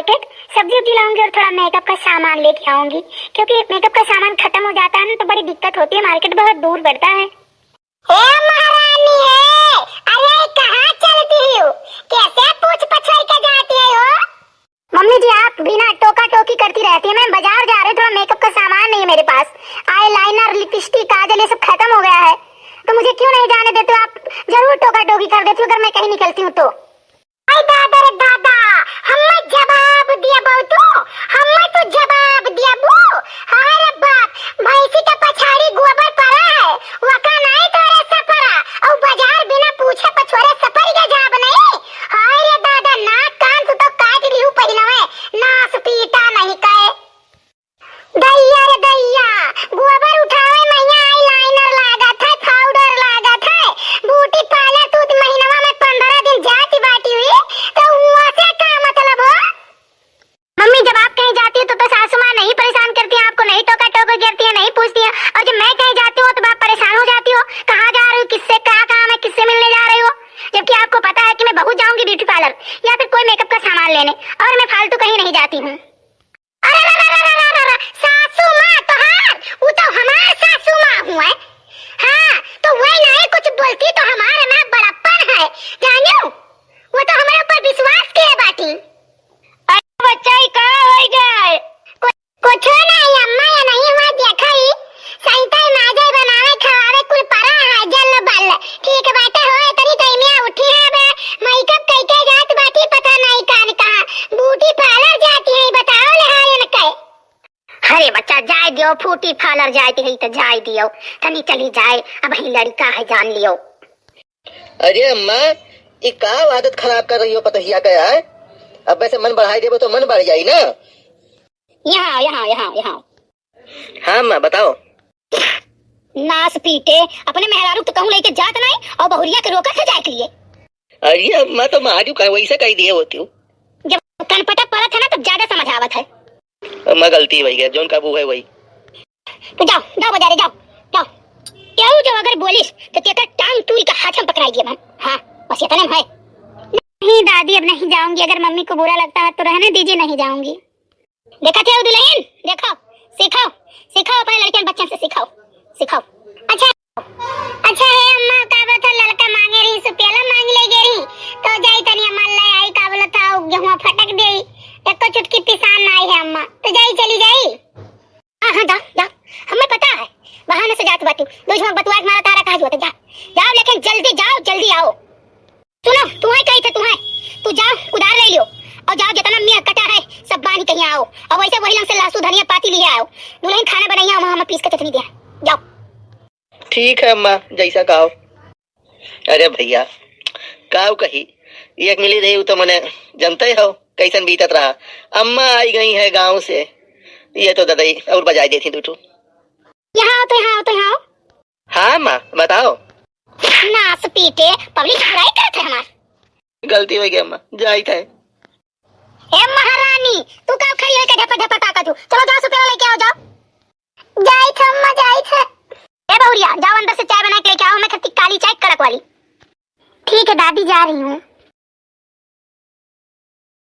Market, सब्जी उब्जी लाऊंगी और थोड़ा मेकअप का सामान लेके आऊंगी, क्योंकि मेकअप का सामान खत्म हो जाता है ना तो बड़ी दिक्कत होती है, मार्केट बहुत दूर पड़ता है। महारानी है, अरे कहाँ चलती हो? कैसे पूछ पछाई के जाती है हो? मम्मी जी आप बिना टोका टोकी करती रहती है। मैं बाजार जा रही, थोड़ा मेकअप का सामान नहीं है मेरे पास, आईलाइनर, लिपस्टिक, काजल ये सब खत्म हो गया है, तो मुझे क्यों नहीं जाने देते हो? आप जरूर टोका टोकी कर देती हो अगर मैं कहीं निकलती हूँ तो। अरे दादा रे दादा, हमें जवाब दिया बहु तू, हमें तो जवाब दिया बू। अरे बाप, भैंसी का पछाड़ी गोबर पड़ा है, वका नहीं तो रे सफरा, और बाजार बिना पूछे पछोरे सफर के जाब नहीं। अरे दादा, नाक कान से तो काट लियो पहिला है, नास पीटा नहीं कहे। दैया रे दैया, गोबर उठावे मैया, आईलाइनर लागत है, पाउडर लागत है, ब्यूटी पार्लर तू महीनवा में 15 दिन जाती बाटी हुई, तो वहां से क्या मतलब हो? मम्मी जब आप कहीं जाती हो तो सासू माँ नहीं परेशान करती है आपको, नहीं टोका टोका करती है, नहीं पूछती है, और जब मैं कहीं जाती हूँ तो आप परेशान हो जाती हो, कहाँ जा रही हो, किससे क्या काम है, किससे मिलने जा रही हो, जबकि आपको पता है कि मैं बहू जाऊंगी ब्यूटी पार्लर या फिर कोई मेकअप का सामान लेने, और मैं फालतू कहीं नहीं जाती हूँ। सासू माँ तो हार, वो तो हमार सासू माँ हुआ है। हाँ, तो वही नहीं कुछ बोलती तो हमारा ना बड़प्पन है, जानो? वो तो हमारे ऊपर विश्वास किए बाटी। अरे बच्चा ही कहाँ हो गए? कुछ नहीं अम्मा, या नहीं हुआ देखा ही, सैता माजे बनावे खवावे कुल परा है जल बल, ठीक बाटे हो तरी तैमिया उठी है बे, मेकअप कई के जात बाटी पता नहीं कान कहाँ, ब्यूटी पार्लर जाती है, बताओ ले हाल न कहे। अरे बच्चा जाए दियो, फूटी पार्लर जाती है तो जाए दियो, तनी चली जाए, अब ही लड़का है जान लियो। अरे अम्मा, ये का आदत खराब कर रही हो पतहिया का यार, अब वैसे मन बढ़ाई देबो तो मन बढ़ जाई ना। यहाँ यहाँ यहाँ यहाँ। हाँ अम्मा बताओ। नास पीटे, अपने मेहरारू तो कहूँ लेके जात नहीं, और बहुरिया के रोका से जाए के लिए। अरे अम्मा तो मारू का वैसे कह दिए होती हूँ, जब कनपटा पड़त है ना तब ज्यादा समझ आवत है। अम्मा गलती वही है, जोन काबू है वही। तो जाओ जाओ बाजारे जाओ जाओ, क्यों जो अगर बोलिस तो तेरा टांग टूल का हाथ हम पकड़ाएंगे हम। हाँ बस इतना है। नहीं दादी अब नहीं जाऊंगी, अगर मम्मी को बुरा लगता है तो रहने दीजिए, नहीं जाऊंगी। देखा थे दुल्हन, देखो सिखाओ सिखाओ, अपने लड़के बच्चों से सिखाओ सिखाओ। अच्छा अच्छा है अम्मा, का बात है, लड़का मांगे रही सो पेला मांग ले गई तो जाई तनी अम्मा ले आई, का बोला था गेहूं फटक दे, एक तो चुटकी पिसान आई है अम्मा, तो जाई चली जाई। हां हां जाओ जाओ, हमें पता है बहाने से जात बातू, दूसरा बतुआ मारा तारा कहा जुआ, जा जाओ लेकिन जल्दी जाओ जल्दी आओ। सुनो तुम्हें कही थे, तुम्हें तू जाओ उधार ले लियो, और जाओ जितना मियां कटा है सब बांध कहीं आओ, और वैसे वही लंग से लहसुन धनिया पाती लिए आओ, दुल्हन खाना बनाइए वहां हम पीस के चटनी दे, जाओ। ठीक है अम्मा जैसा कहो। अरे भैया काव कही, एक मिली रही तो मने जानते हो कैसन बीतत रहा, अम्मा आई गई है गांव से, ये तो ददाई और बजाई देती दूठू। यहाँ तो यहाँ तो यहाँ। हाँ अम्मा बताओ। नास पीटे, पब्लिक बुराई करते हमार। गलती हो गई अम्मा, जाई थे। ए महारानी, तू का खड़ी है के ढपा ढपा ताकत, चलो